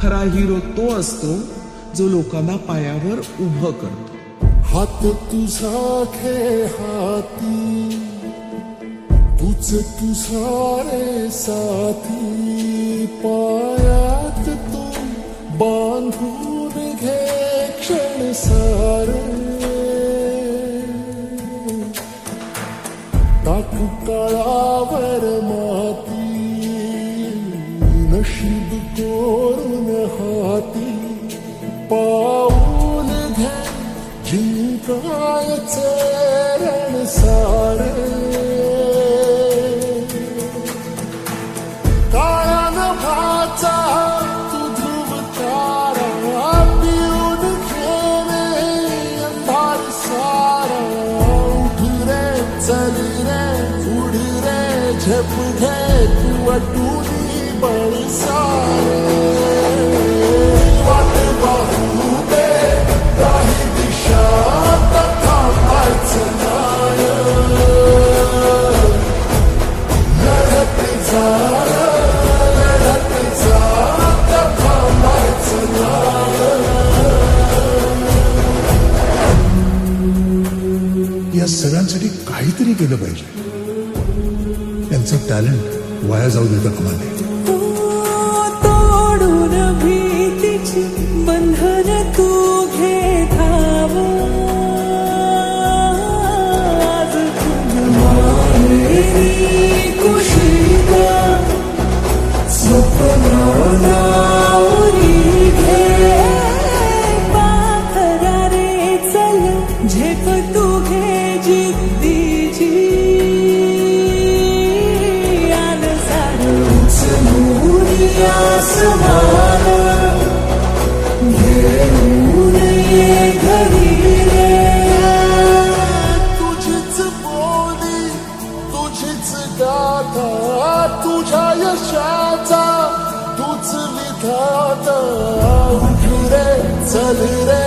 खरा हिरो तो असतो जो लोकांना पायावर उभं करतो. हात तुझा घे हाती, तुझ तुझा रे साथी, पायात तू बांधून घे क्षण सारे. टाक काळावर माती, नशीब कोरून हाती, पाऊल घे जिंकायचे रण सारे. काळ्या नभाचा तू ध्रुव तारा, पिऊन घेणे अंधार सारा. उठ रे चल रे उड रे झेप घे तू अटूनी बळ सारे. वाट पाहू दे काही दिशा थांबायचं नाय, लढत जा लढत जा थांबायचं नाय. या सगळ्यांसाठी काहीतरी केलं पाहिजे. त्यांचं टॅलेंट वाया जाऊ देता कामा नये. तोडून भीतीची बंधन तू घे धाव, आज माहेरी कुशीला स्वप्नाला उरी घे. पाखरा रे चल झेप तू घे जिद्दीची. आसमान घेऊन ये घरी रे. तुझीच बोली तुझीच गाथा, तुझ्या यशाचा तूच विधाता. उठ रे चल रे